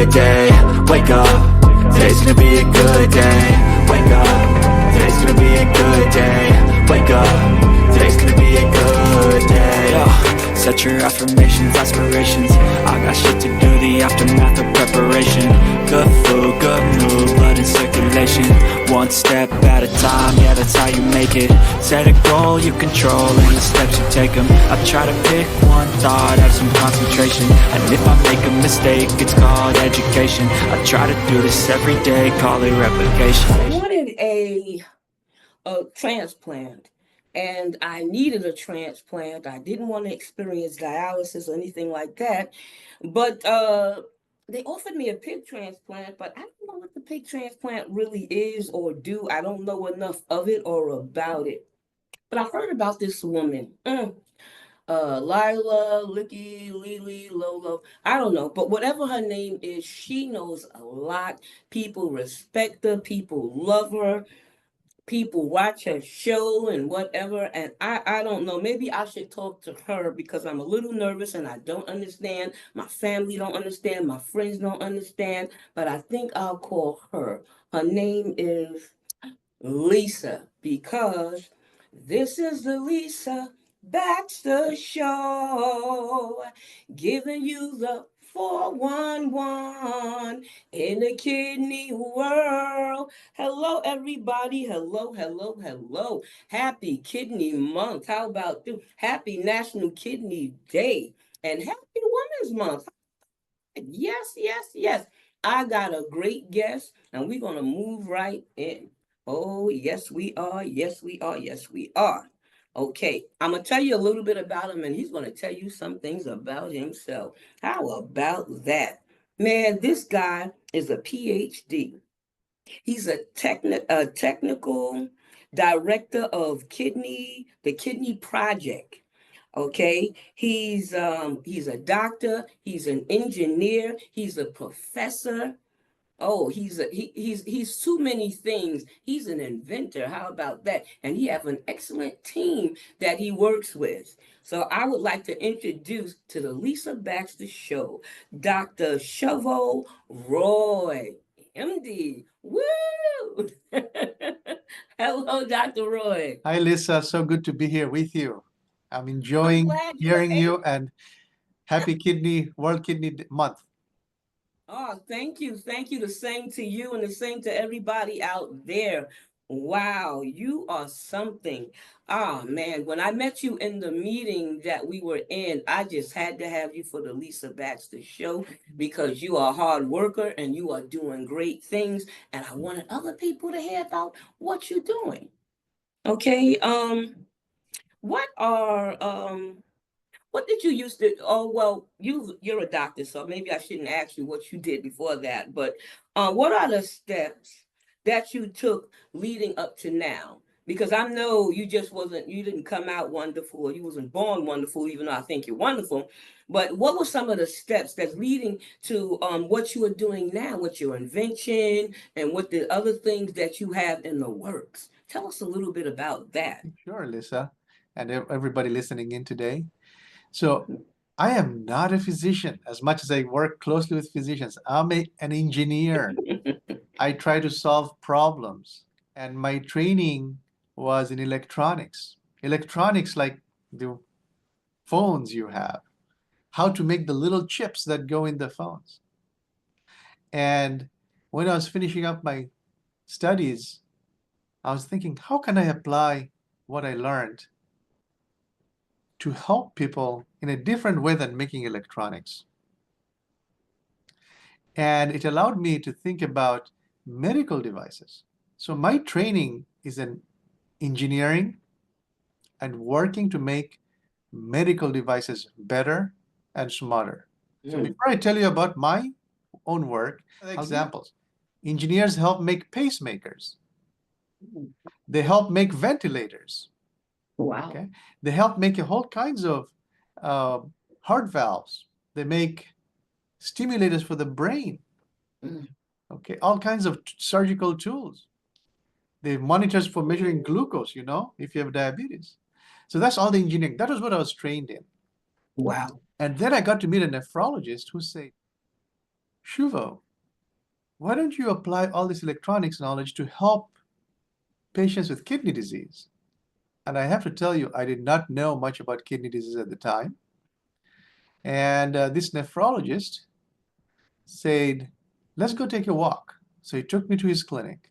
good day. Wake up, today's gonna be a good day. Wake up, today's gonna be a good day. Wake up, today's gonna be a good day. Yo, set your affirmations, aspirations. I got shit to do, the aftermath of preparation. Good food, good mood, blood in circulation. One step at a time, yeah, that's how you make it. Set a goal you control and the steps you take them. I try to pick one thought, have some concentration. And if I make a mistake, it's called education. I try to do this every day, call it replication. I wanted a transplant, and I needed a transplant. I didn't want to experience dialysis or anything like that, but they offered me a pig transplant, but I don't know what the pig transplant really is or do. I don't know enough of it or about it. But I heard about this woman. Lila, Licky, Lily, Lolo, I don't know, but whatever her name is, she knows a lot. People respect her, people love her, people watch her show and whatever. And I don't know, maybe I should talk to her because I'm a little nervous and I don't understand. My family don't understand, my friends don't understand, but I think I'll call her. Her name is Lisa, because this is the Lisa Baxter Show, giving you the 411 in the kidney world. Hello, everybody. Hello, hello, hello. Happy Kidney Month. How about you? Happy National Kidney Day and Happy Women's Month. Yes, yes, yes. I got a great guest, and we're going to move right in. Oh, yes, we are. Yes, we are. Yes, we are. Okay, I'm going to tell you a little bit about him, and he's going to tell you some things about himself. How about that? Man, this guy is a PhD. He's a technical director of the Kidney Project. Okay, he's a doctor, he's an engineer, he's a professor. Oh, he's too many things. He's an inventor. How about that? And he have an excellent team that he works with. So I would like to introduce to the Lisa Baxter Show, Dr. Shuvo Roy, MD. Woo! Hello, Dr. Roy. Hi, Lisa. So good to be here with you. I'm I'm enjoying glad you're hearing able. you, and happy World Kidney Month. Oh, thank you. Thank you. The same to you and the same to everybody out there. Wow, you are something. Ah, man, when I met you in the meeting that we were in, I just had to have you for the Lisa Baxter Show because you are a hard worker and you are doing great things. And I wanted other people to hear about what you're doing. Okay. What are what did you used to? Oh well, you're a doctor, so maybe I shouldn't ask you what you did before that. But what are the steps that you took leading up to now? Because I know you didn't come out wonderful, or you wasn't born wonderful, even though I think you're wonderful. But what were some of the steps that's leading to what you are doing now, with your invention and what the other things that you have in the works? Tell us a little bit about that. Sure, Lisa, and everybody listening in today. So, I am not a physician as much as I work closely with physicians. An engineer. I try to solve problems, and my training was in electronics. Electronics like the phones you have, how to make the little chips that go in the phones. And when I was finishing up my studies, I was thinking, how can I apply what I learned to help people in a different way than making electronics? And it allowed me to think about medical devices. So my training is in engineering and working to make medical devices better and smarter. So before I tell you about my own work, examples. Engineers help make pacemakers. They help make ventilators. Wow. Okay. They help make all kinds of heart valves. They make stimulators for the brain. Okay, all kinds of surgical tools. They monitors for measuring glucose, if you have diabetes. So that's all the engineering. That was what I was trained in. Wow. And then I got to meet a nephrologist who said, Shuvo, why don't you apply all this electronics knowledge to help patients with kidney disease? And I have to tell you, I did not know much about kidney disease at the time. And this nephrologist said, let's go take a walk. So he took me to his clinic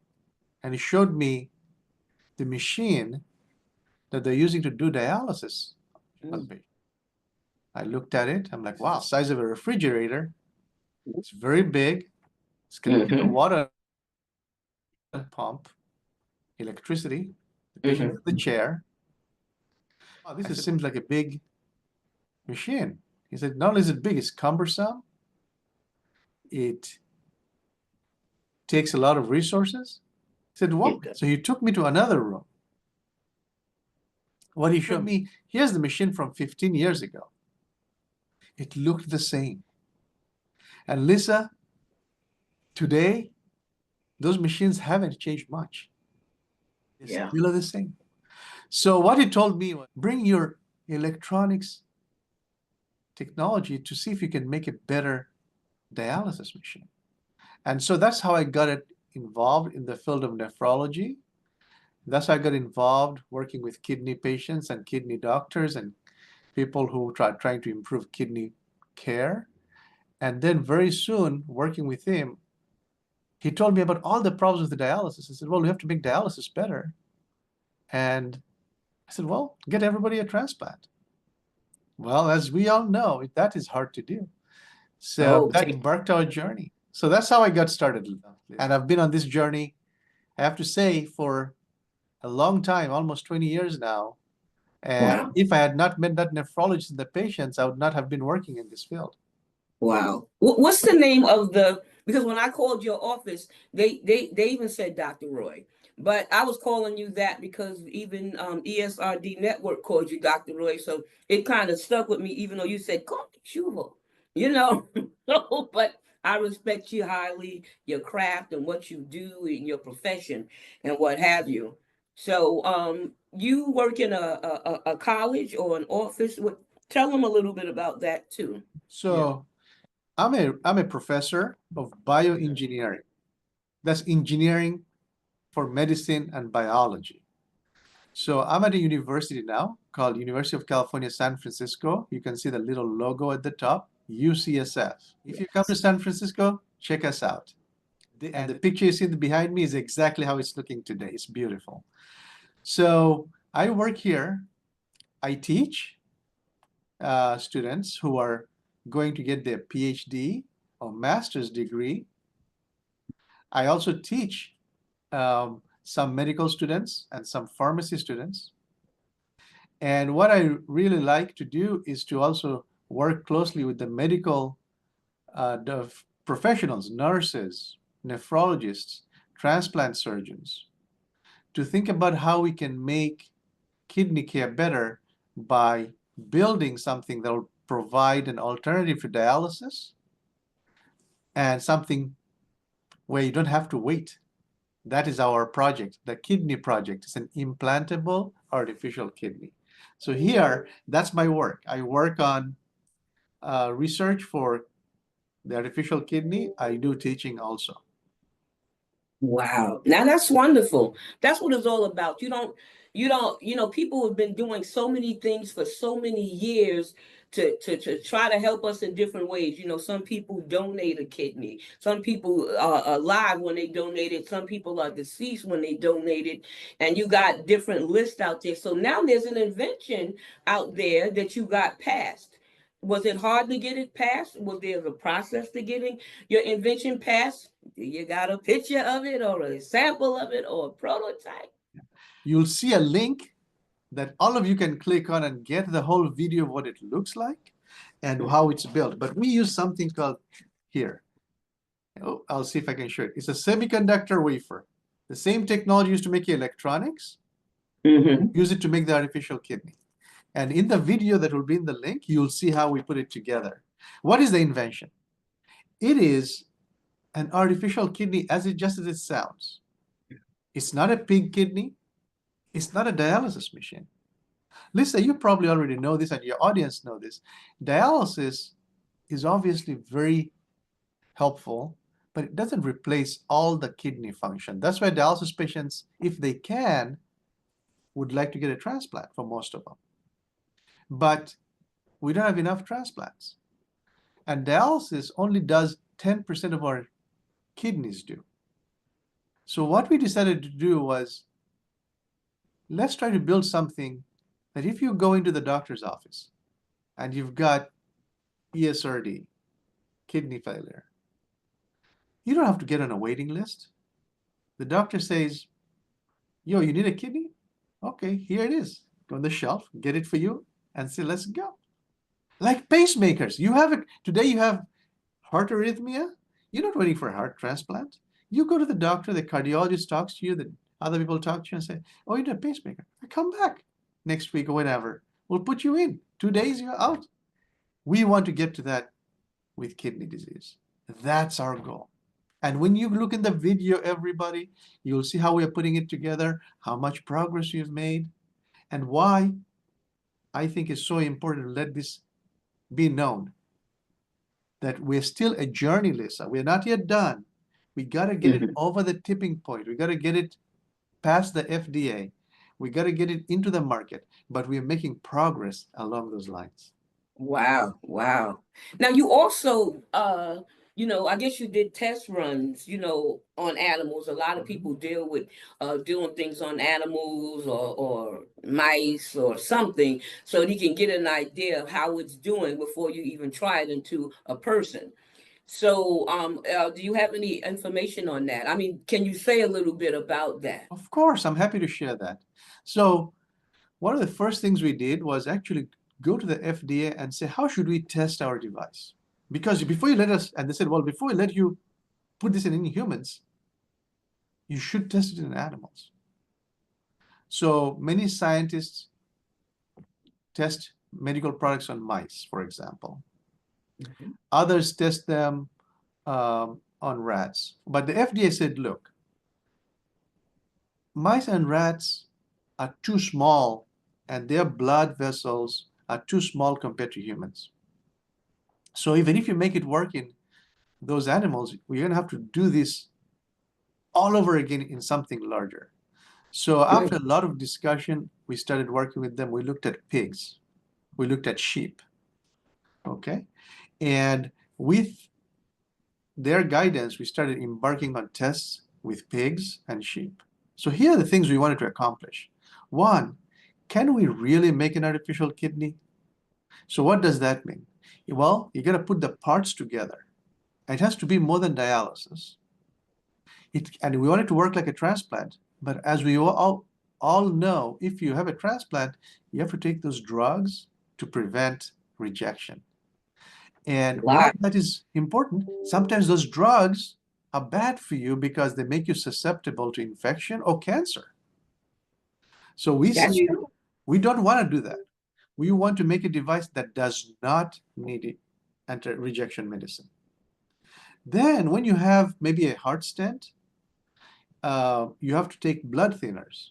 and he showed me the machine that they're using to do dialysis on patients. I looked at it. I'm like, wow, size of a refrigerator. It's very big. It's connected to water pump, electricity. The patient in the chair. Oh, this seems like a big machine. He said, not only is it big, it's cumbersome. It takes a lot of resources. He said, well, so he took me to another room. What he showed me, here's the machine from 15 years ago. It looked the same. And Lisa, today, those machines haven't changed much. They still are the same. So what he told me was, bring your electronics technology to see if you can make a better dialysis machine. And so that's how I got involved in the field of nephrology. That's how I got involved working with kidney patients and kidney doctors and people who trying to improve kidney care. And then very soon, working with him, he told me about all the problems with the dialysis. He said, well, we have to make dialysis better. And I said, well, get everybody a transplant. Well, as we all know, that is hard to do. So that embarked our journey. So that's how I got started. And I've been on this journey, I have to say, for a long time, almost 20 years now. And if I had not met that nephrologist and the patients, I would not have been working in this field. Wow. What's the name of because when I called your office, they even said Dr. Roy. But I was calling you that because even ESRD Network called you Dr. Roy. So it kind of stuck with me, even though you said, call me Shuvo, but I respect you highly, your craft and what you do in your profession and what have you. So you work in a college or an office. Tell them a little bit about that too. So I'm a professor of bioengineering. That's engineering for medicine and biology. So I'm at a university now called University of California, San Francisco. You can see the little logo at the top, UCSF. If you come to San Francisco, check us out. And the picture you see behind me is exactly how it's looking today. It's beautiful. So I work here. I teach students who are going to get their PhD or master's degree. I also teach some medical students and some pharmacy students. And what I really like to do is to also work closely with the medical the professionals, nurses, nephrologists, transplant surgeons, to think about how we can make kidney care better by building something that will provide an alternative to dialysis and something where you don't have to wait. That is our project. The kidney project is an implantable artificial kidney. So here, that's my work. I work on research for the artificial kidney. I do teaching also. Wow. Now that's wonderful. That's what it's all about. People have been doing so many things for so many years to try to help us in different ways. Some people donate a kidney. Some people are alive when they donate it. Some people are deceased when they donate it. And you got different lists out there. So now there's an invention out there that you got passed. Was it hard to get it passed? Was there a process to getting your invention passed? You got a picture of it or a sample of it or a prototype? You'll see a link that all of you can click on and get the whole video of what it looks like and how it's built. But we use something called here. Oh, I'll see if I can show it. It's a semiconductor wafer. The same technology used to make electronics, use it to make the artificial kidney. And in the video that will be in the link, you'll see how we put it together. What is the invention? It is an artificial kidney just as it sounds. It's not a pig kidney. It's not a dialysis machine. Lisa, you probably already know this and your audience know this. Dialysis is obviously very helpful, but it doesn't replace all the kidney function. That's why dialysis patients, if they can, would like to get a transplant for most of them. But we don't have enough transplants. And dialysis only does 10% of our kidneys do. So what we decided to do was, let's try to build something that if you go into the doctor's office and you've got ESRD, kidney failure, you don't have to get on a waiting list. The doctor says, yo, you need a kidney? Okay, here it is. Go on the shelf, get it for you, and say, let's go. Like pacemakers. You have it today, you have heart arrhythmia. You're not waiting for a heart transplant. You go to the doctor, the cardiologist talks to you, the other people talk to you and say, oh, you need a pacemaker. Come back next week or whatever. We'll put you in. 2 days, you're out. We want to get to that with kidney disease. That's our goal. And when you look in the video, everybody, you'll see how we are putting it together, how much progress we've made, and why I think it's so important to let this be known that we're still a journey, Lisa. We're not yet done. We got to get it over the tipping point. We got to get it past the FDA. We got to get it into the market, but we're making progress along those lines. Wow, wow. Now you also I guess you did test runs, on animals. A lot of people deal with doing things on animals or mice or something so you can get an idea of how it's doing before you even try it into a person. So, do you have any information on that? I mean, can you say a little bit about that? Of course, I'm happy to share that. So one of the first things we did was actually go to the FDA and say, how should we test our device? Because before you let us, and they said, well, before we let you put this in humans, you should test it in animals. So many scientists test medical products on mice, for example. Others test them on rats. But the FDA said, look, mice and rats are too small and their blood vessels are too small compared to humans. So even if you make it work in those animals, we're going to have to do this all over again in something larger. So after a lot of discussion, we started working with them. We looked at pigs. We looked at sheep. Okay. And with their guidance, we started embarking on tests with pigs and sheep. So here are the things we wanted to accomplish. One, can we really make an artificial kidney? So what does that mean? Well, you got to put the parts together. It has to be more than dialysis. And we want it to work like a transplant. But as we all know, if you have a transplant, you have to take those drugs to prevent rejection. And why that is important, sometimes those drugs are bad for you because they make you susceptible to infection or cancer. So we say we don't want to do that. We want to make a device that does not need anti-rejection medicine. Then when you have maybe a heart stent, you have to take blood thinners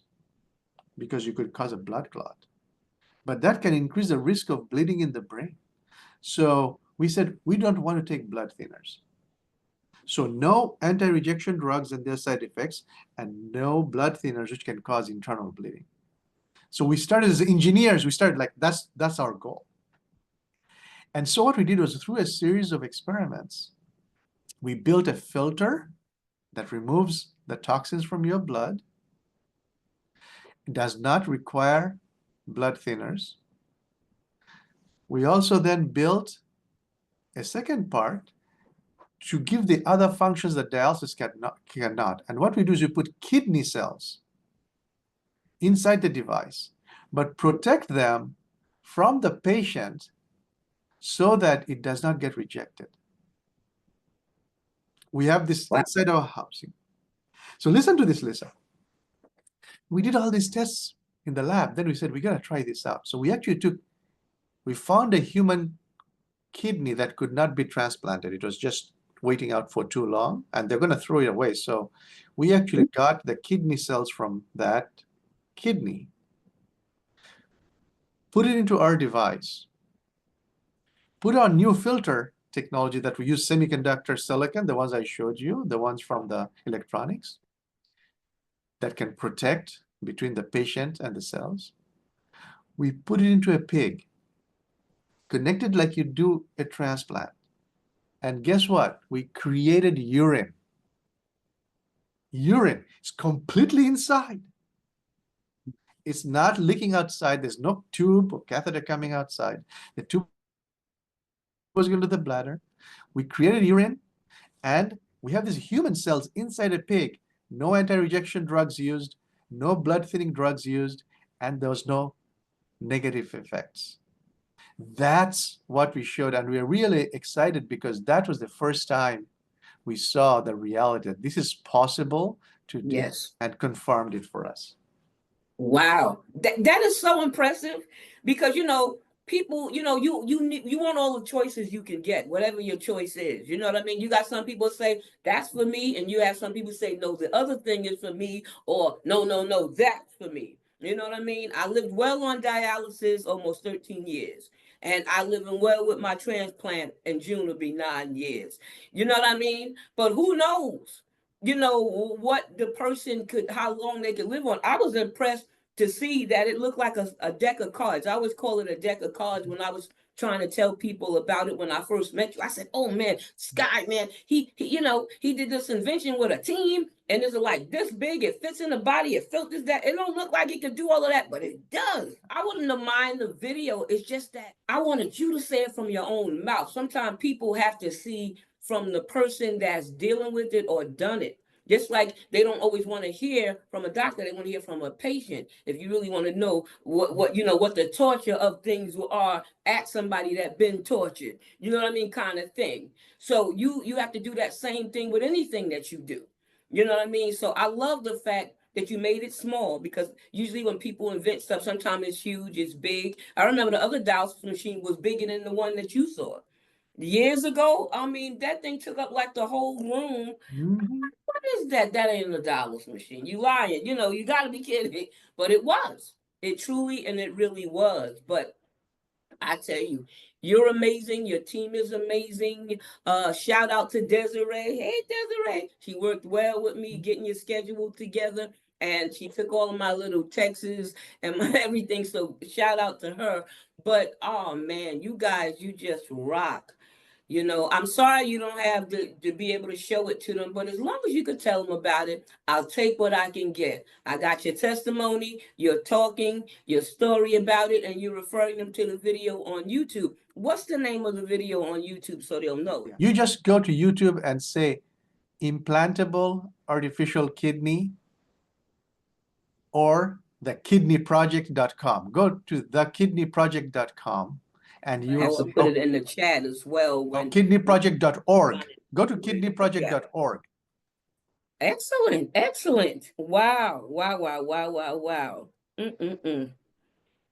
because you could cause a blood clot. But that can increase the risk of bleeding in the brain. So we said we don't want to take blood thinners. So no anti-rejection drugs and their side effects, and no blood thinners which can cause internal bleeding. So we started as engineers, we started like that's our goal. And so what we did was through a series of experiments, we built a filter that removes the toxins from your blood. It does not require blood thinners. We also then built a second part to give the other functions that dialysis cannot. And what we do is we put kidney cells inside the device, but protect them from the patient so that it does not get rejected. We have this inside our housing. So listen to this, Lisa. We did all these tests in the lab. Then we said, we got to try this out. So we actually we found a human kidney that could not be transplanted. It was just waiting out for too long, and they're going to throw it away. So we actually got the kidney cells from that kidney, put it into our device, put our new filter technology that we use, semiconductor silicon, the ones I showed you, the ones from the electronics, that can protect between the patient and the cells. We put it into a pig, connected like you do a transplant. And guess what? We created urine. Urine is completely inside. It's not leaking outside. There's no tube or catheter coming outside. The tube was going to the bladder. We created urine, and we have these human cells inside a pig. No anti-rejection drugs used, no blood thinning drugs used, and there was no negative effects. That's what we showed, and we're really excited because that was the first time we saw the reality that this is possible to do, Yes. and confirmed it for us. Wow, that is so impressive because people, you want all the choices you can get, whatever your choice is. You know what I mean? You got some people say that's for me, and you have some people say no, the other thing is for me, or no, no, no, that's for me. You know what I mean? I lived well on dialysis almost 13 years, and I living well with my transplant. In June will be 9 years. You know what I mean? But who knows? What the person could, how long they could live on. I was impressed to see that it looked like a deck of cards. I always call it a deck of cards when I was trying to tell people about it when I first met you. I said, "Oh man, Sky, man, he did this invention with a team, and it's like this big. It fits in the body. It filters that. It don't look like it could do all of that, but it does." I wouldn't have mind the video. It's just that I wanted you to say it from your own mouth. Sometimes people have to see from the person that's dealing with it or done it. Just like they don't always want to hear from a doctor, they want to hear from a patient. If you really want to know what the torture of things are, at somebody that been tortured. You know what I mean, kind of thing. So you have to do that same thing with anything that you do. You know what I mean? So I love the fact that you made it small, because usually when people invent stuff, sometimes it's huge, it's big. I remember the other dialysis machine was bigger than the one that you saw years ago. I mean, that thing took up like the whole room. What is that? That ain't a dialysis machine. You lying. You got to be kidding me. But it was. It truly and it really was. But I tell you, you're amazing. Your team is amazing. Shout out to Desiree. Hey, Desiree. She worked well with me getting your schedule together. And she took all of my little texts and everything. So shout out to her. But oh man, you guys, you just rock. I'm sorry you don't have to be able to show it to them, but as long as you could tell them about it, I'll take what I can get. I got your testimony, you're talking, your story about it, and you're referring them to the video on YouTube. What's the name of the video on YouTube so they'll know? You just go to YouTube and say implantable artificial kidney or thekidneyproject.com. Go to thekidneyproject.com and you will put it in the chat as well. Kidneyproject.org. Go to kidneyproject.org. Excellent, excellent. Wow, wow, wow, wow, wow, wow.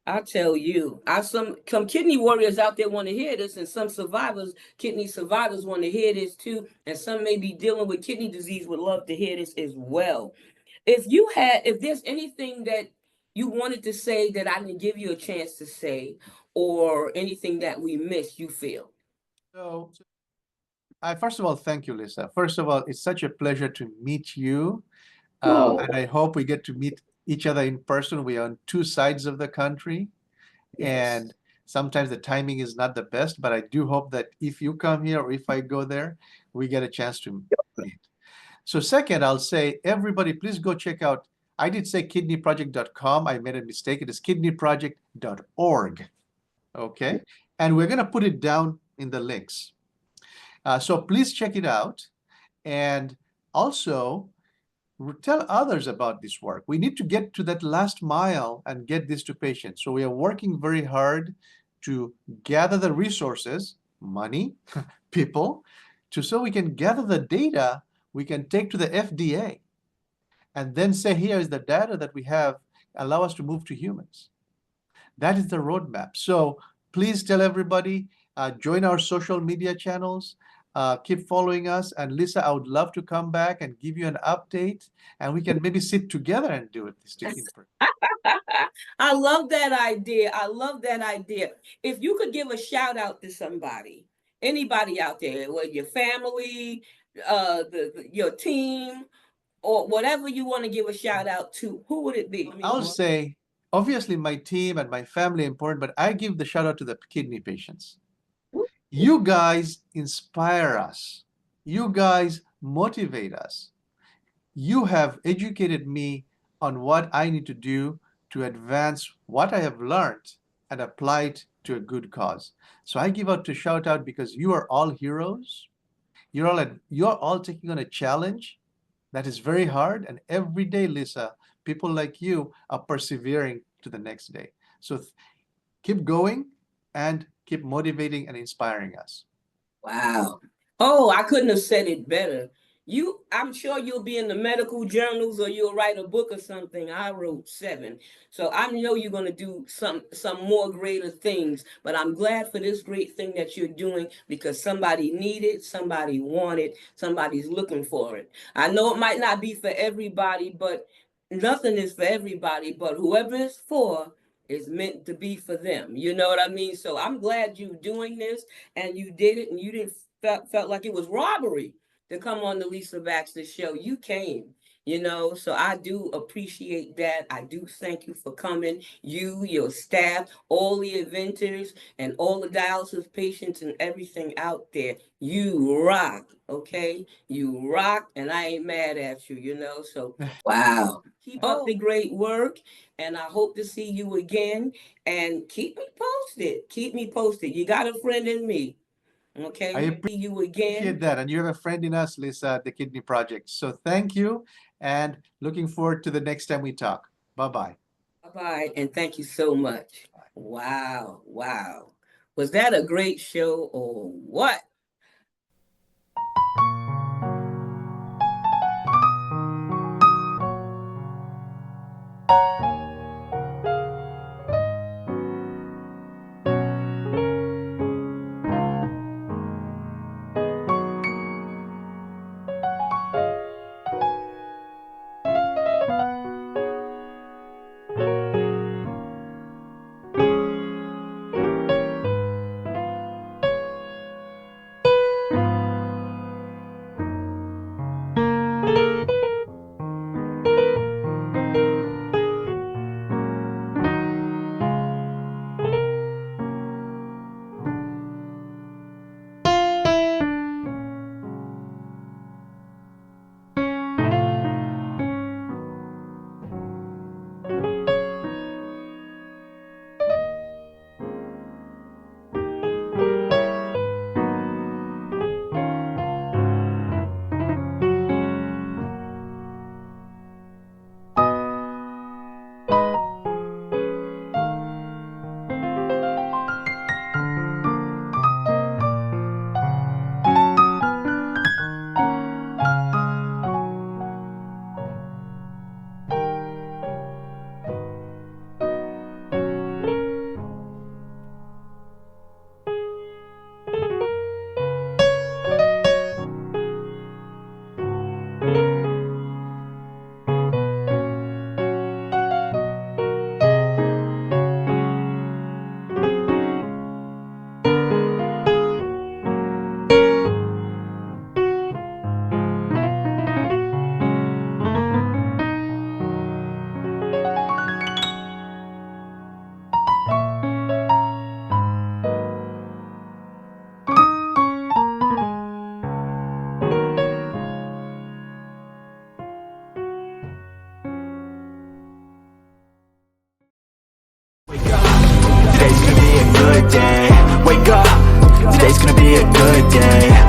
I tell you, some kidney warriors out there want to hear this, and some kidney survivors want to hear this too, and some may be dealing with kidney disease would love to hear this as well. If there's anything that you wanted to say that I didn't give you a chance to say, or anything that we missed, you feel? So, first of all, thank you, Lisa. First of all, it's such a pleasure to meet you. And I hope we get to meet each other in person. We are on two sides of the country. Yes. And sometimes the timing is not the best, but I do hope that if you come here or if I go there, we get a chance to meet. So second, I'll say, everybody, please go check out, I did say kidneyproject.com. I made a mistake. It is kidneyproject.org. Okay. And we're going to put it down in the links. So please check it out. And also, tell others about this work. We need to get to that last mile and get this to patients. So we are working very hard to gather the resources, money, people, so we can gather the data we can take to the FDA and then say, here is the data that we have, allow us to move to humans. That is the roadmap. So please tell everybody, join our social media channels. Keep following us. And Lisa, I would love to come back and give you an update, and we can maybe sit together and do it. I love that idea. I love that idea. If you could give a shout out to somebody, anybody out there, whether your family, your team, or whatever you want to give a shout out to, who would it be? I'll say, obviously, my team and my family are important, but I give the shout out to the kidney patients. You guys inspire us. You guys motivate us. You have educated me on what I need to do to advance what I have learned and apply it to a good cause. So I give out to shout out because you are all heroes. You're all taking on a challenge that is very hard, and every day, Lisa, people like you are persevering to the next day. So keep going and keep motivating and inspiring us. Wow. Oh, I couldn't have said it better. I'm sure you'll be in the medical journals or you'll write a book or something. I wrote 7. So I know you're going to do some more greater things, but I'm glad for this great thing that you're doing because somebody needed, somebody wanted, somebody's looking for it. I know it might not be for everybody, but nothing is for everybody, but whoever it's for is meant to be for them. You know what I mean? So I'm glad you're doing this and you did it and you didn't felt like it was robbery to come on the Lisa Baxter show. You came, so I do appreciate that. I do thank you for coming. You, your staff, all the inventors, and all the dialysis patients and everything out there. You rock, okay? You rock, and I ain't mad at you, So, wow. Keep up the great work, and I hope to see you again. And keep me posted. Keep me posted. You got a friend in me. Okay, I see you again. appreciate that. And you have a friend in us, Lisa, at the Kidney Project. So thank you and looking forward to the next time we talk. Bye-bye. Bye-bye, and thank you so much. Wow, wow. Was that a great show or what? Today's gonna be a good day. Wake up, today's gonna be a good day.